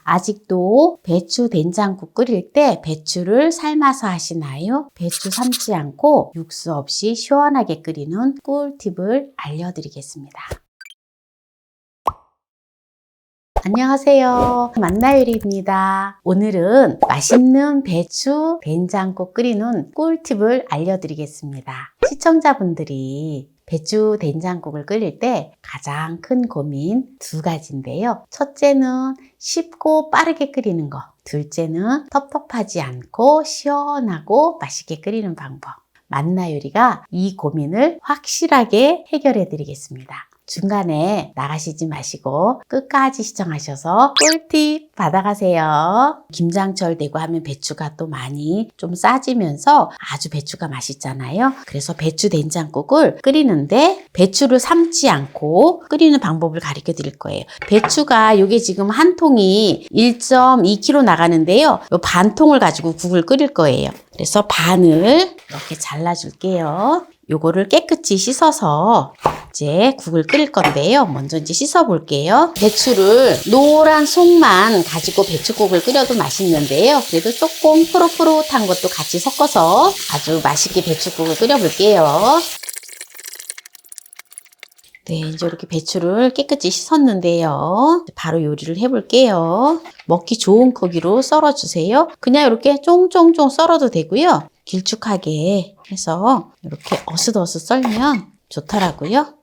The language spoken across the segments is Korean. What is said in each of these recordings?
아직도 배추 된장국 끓일 때 배추를 삶아서 하시나요? 배추 삶지 않고 육수 없이 시원하게 끓이는 꿀팁을 알려드리겠습니다. 안녕하세요. 만나요리입니다. 오늘은 맛있는 배추 된장국 끓이는 꿀팁을 알려드리겠습니다. 시청자분들이 배추 된장국을 끓일 때 가장 큰 고민 두 가지인데요. 첫째는 쉽고 빠르게 끓이는 거. 둘째는 텁텁하지 않고 시원하고 맛있게 끓이는 방법. 만나요리가 이 고민을 확실하게 해결해 드리겠습니다. 중간에 나가시지 마시고 끝까지 시청하셔서 꿀팁 받아가세요. 김장철 되고 하면 배추가 또 많이 좀 싸지면서 아주 배추가 맛있잖아요. 그래서 배추 된장국을 끓이는데 배추를 삶지 않고 끓이는 방법을 가르쳐 드릴 거예요. 배추가 이게 지금 한 통이 1.2kg 나가는데요. 이 반 통을 가지고 국을 끓일 거예요. 그래서 반을 이렇게 잘라줄게요. 요거를 깨끗이 씻어서 이제 국을 끓일 건데요. 먼저 이제 씻어 볼게요. 배추를 노란 속만 가지고 배추국을 끓여도 맛있는데요. 그래도 조금 푸릇푸릇한 것도 같이 섞어서 아주 맛있게 배추국을 끓여 볼게요. 네, 이제 이렇게 배추를 깨끗이 씻었는데요. 바로 요리를 해볼게요. 먹기 좋은 크기로 썰어주세요. 그냥 이렇게 쫑쫑쫑 썰어도 되고요. 길쭉하게 해서 이렇게 어슷어슷 썰면 좋더라고요.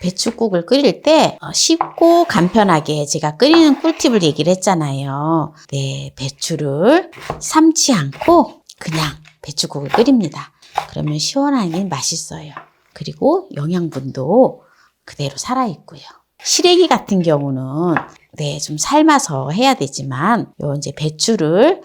배추국을 끓일 때 쉽고 간편하게 제가 끓이는 꿀팁을 얘기를 했잖아요. 네, 배추를 삶지 않고 그냥 배추국을 끓입니다. 그러면 시원하게 맛있어요. 그리고 영양분도 그대로 살아있고요. 시래기 같은 경우는 좀 삶아서 해야 되지만 이제 배추를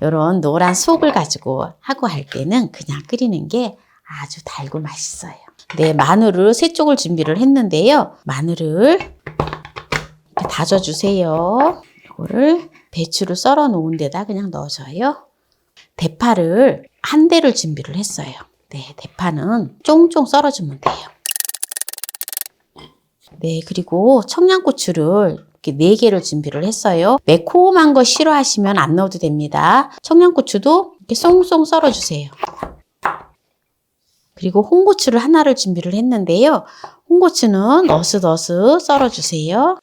이런 노란 속을 가지고 하고 할 때는 그냥 끓이는 게 아주 달고 맛있어요. 네, 마늘을 3쪽을 준비를 했는데요. 마늘을 이렇게 다져주세요. 이거를 배추를 썰어 놓은 데다 그냥 넣어줘요. 대파를 한 대를 준비를 했어요. 네, 대파는 쫑쫑 썰어주면 돼요. 네, 그리고 청양고추를 이렇게 4개를 준비를 했어요. 매콤한 거 싫어하시면 안 넣어도 됩니다. 청양고추도 이렇게 송송 썰어주세요. 그리고 홍고추를 하나를 준비를 했는데요. 홍고추는 어슷어슷 썰어주세요.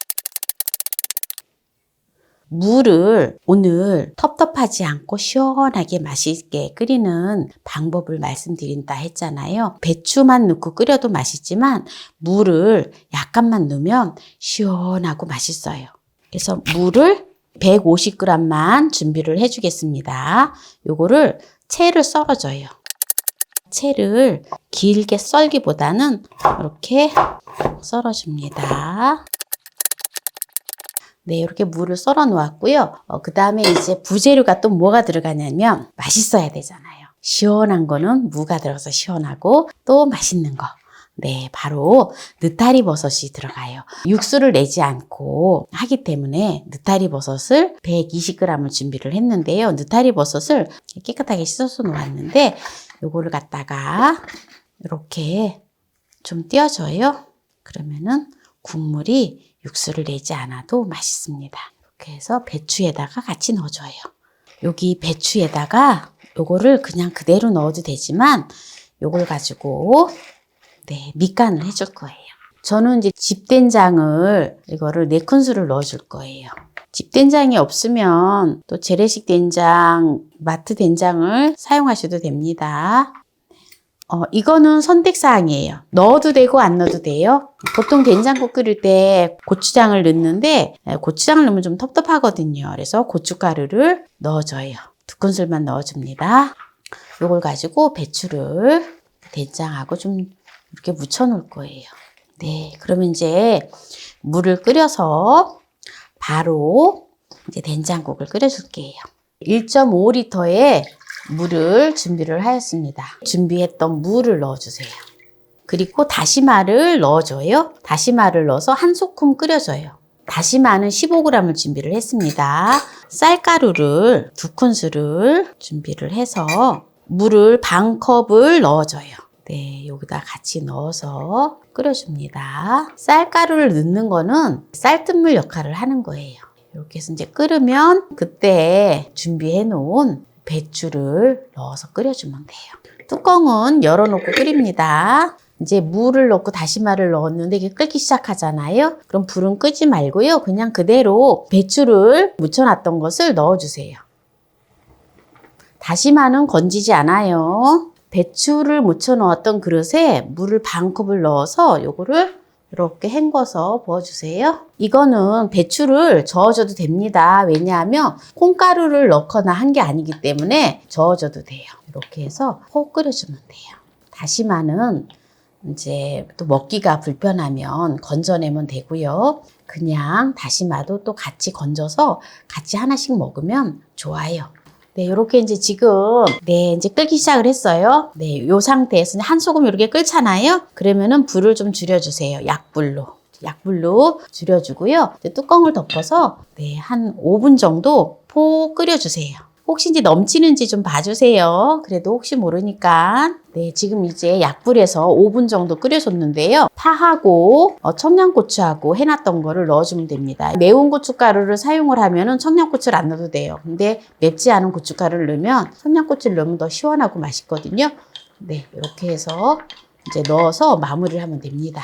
물을 오늘 텁텁하지 않고 시원하게 맛있게 끓이는 방법을 말씀드린다 했잖아요. 배추만 넣고 끓여도 맛있지만 물을 약간만 넣으면 시원하고 맛있어요. 그래서 물을 150g만 준비를 해주겠습니다. 요거를 채를 썰어줘요. 채를 길게 썰기보다는 이렇게 썰어줍니다. 네, 이렇게 물을 썰어 놓았고요. 그 다음에 이제 부재료가 또 뭐가 들어가냐면 맛있어야 되잖아요. 시원한 거는 무가 들어가서 시원하고 또 맛있는 거. 네, 바로 느타리 버섯이 들어가요. 육수를 내지 않고 하기 때문에 느타리 버섯을 120g을 준비를 했는데요. 느타리 버섯을 깨끗하게 씻어서 놓았는데 요거를 갖다가 이렇게 좀 띄워줘요. 그러면은 국물이 육수를 내지 않아도 맛있습니다. 이렇게 해서 배추에다가 같이 넣어줘요. 여기 배추에다가 요거를 그냥 그대로 넣어도 되지만 요걸 가지고 밑간을 해줄 거예요. 저는 이제 집된장을 이거를 4큰술을 넣어줄 거예요. 집된장이 없으면 또 재래식 된장, 마트 된장을 사용하셔도 됩니다. 이거는 선택사항이에요. 넣어도 되고 안 넣어도 돼요. 보통 된장국 끓일 때 고추장을 넣는데 고추장을 넣으면 좀 텁텁하거든요. 그래서 고춧가루를 넣어줘요. 2큰술만 넣어줍니다. 이걸 가지고 배추를 된장하고 좀 이렇게 묻혀 놓을 거예요. 네, 그러면 이제 물을 끓여서 바로 이제 된장국을 끓여줄게요. 1.5L의 물을 준비를 하였습니다. 준비했던 물을 넣어주세요. 그리고 다시마를 넣어줘요. 다시마를 넣어서 한 소끔 끓여줘요. 다시마는 15g을 준비를 했습니다. 쌀가루를 2큰술을 준비를 해서 물을 반 컵을 넣어줘요. 네, 여기다 같이 넣어서 끓여줍니다. 쌀가루를 넣는 거는 쌀뜨물 역할을 하는 거예요. 이렇게 해서 이제 끓으면 그때 준비해 놓은 배추를 넣어서 끓여주면 돼요. 뚜껑은 열어놓고 끓입니다. 이제 물을 넣고 다시마를 넣었는데 이게 끓기 시작하잖아요. 그럼 불은 끄지 말고요. 그냥 그대로 배추를 묻혀놨던 것을 넣어주세요. 다시마는 건지지 않아요. 배추를 묻혀 넣었던 그릇에 물을 반 컵을 넣어서 요거를 이렇게 헹궈서 부어주세요. 이거는 배추를 저어줘도 됩니다. 왜냐하면 콩가루를 넣거나 한 게 아니기 때문에 저어줘도 돼요. 이렇게 해서 푹 끓여주면 돼요. 다시마는 이제 또 먹기가 불편하면 건져내면 되고요. 그냥 다시마도 또 같이 건져서 같이 하나씩 먹으면 좋아요. 네, 요렇게 이제 지금, 네, 이제 끓기 시작을 했어요. 네, 요 상태에서 한 소금 이렇게 끓잖아요? 그러면은 불을 좀 줄여주세요. 약불로 줄여주고요. 뚜껑을 덮어서, 네, 한 5분 정도 푹 끓여주세요. 혹시 이제 넘치는지 좀 봐주세요. 그래도 혹시 모르니까. 네, 지금 이제 약불에서 5분 정도 끓여줬는데요. 파하고 청양고추하고 해놨던 거를 넣어주면 됩니다. 매운 고춧가루를 사용을 하면은 청양고추를 안 넣어도 돼요. 근데 맵지 않은 고춧가루를 넣으면 청양고추를 넣으면 더 시원하고 맛있거든요. 네, 이렇게 해서 이제 넣어서 마무리를 하면 됩니다.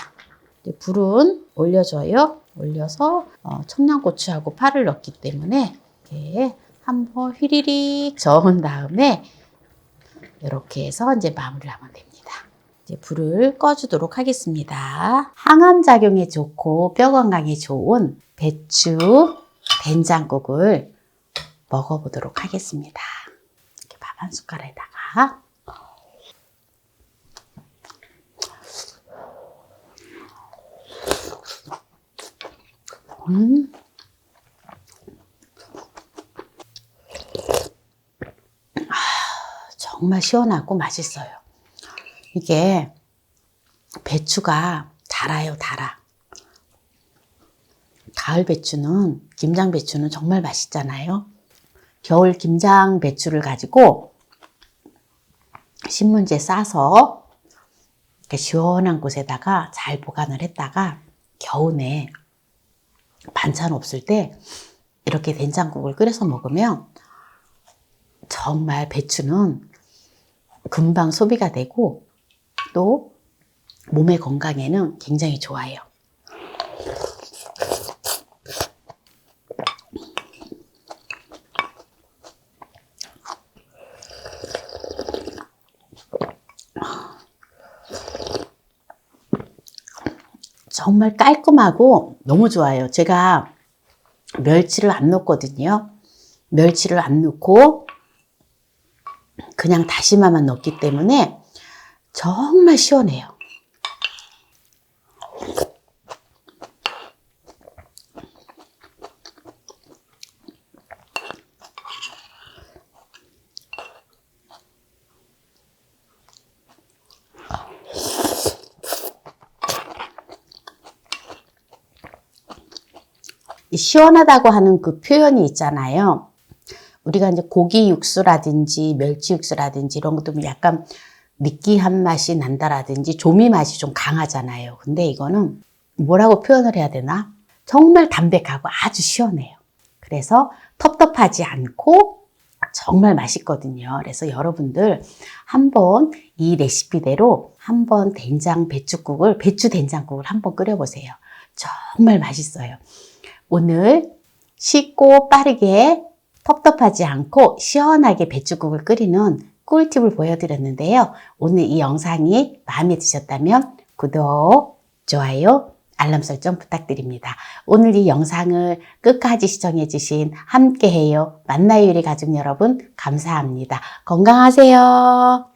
이제 불은 올려줘요. 올려서 청양고추하고 파를 넣기 때문에 이렇게 한번 휘리릭 저은 다음에 이렇게 해서 이제 마무리를 하면 됩니다. 이제 불을 꺼주도록 하겠습니다. 항암 작용에 좋고 뼈 건강에 좋은 배추 된장국을 먹어보도록 하겠습니다. 이렇게 밥 한 숟갈에다가 정말 시원하고 맛있어요. 이게 배추가 달아요, 달아. 가을 배추는, 김장 배추는 정말 맛있잖아요. 겨울 김장 배추를 가지고 신문지에 싸서 이렇게 시원한 곳에다가 잘 보관을 했다가 겨우내 반찬 없을 때 이렇게 된장국을 끓여서 먹으면 정말 배추는 금방 소비가 되고 또 몸의 건강에는 굉장히 좋아요. 정말 깔끔하고 너무 좋아요. 제가 멸치를 안 넣거든요. 멸치를 안 넣고 그냥 다시마만 넣기 때문에 정말 시원해요. 시원하다고 하는 그 표현이 있잖아요. 우리가 이제 고기 육수라든지 멸치 육수라든지 이런 것도 약간 느끼한 맛이 난다라든지 조미 맛이 좀 강하잖아요. 근데 이거는 뭐라고 표현을 해야 되나? 정말 담백하고 아주 시원해요. 그래서 텁텁하지 않고 정말 맛있거든요. 그래서 여러분들 한번 이 레시피대로 한번 배추 된장국을 한번 끓여보세요. 정말 맛있어요. 오늘 쉽고 빠르게 텁텁하지 않고 시원하게 배추국을 끓이는 꿀팁을 보여드렸는데요. 오늘 이 영상이 마음에 드셨다면 구독, 좋아요, 알람 설정 부탁드립니다. 오늘 이 영상을 끝까지 시청해주신 함께해요 만나요 요리 가족 여러분 감사합니다. 건강하세요.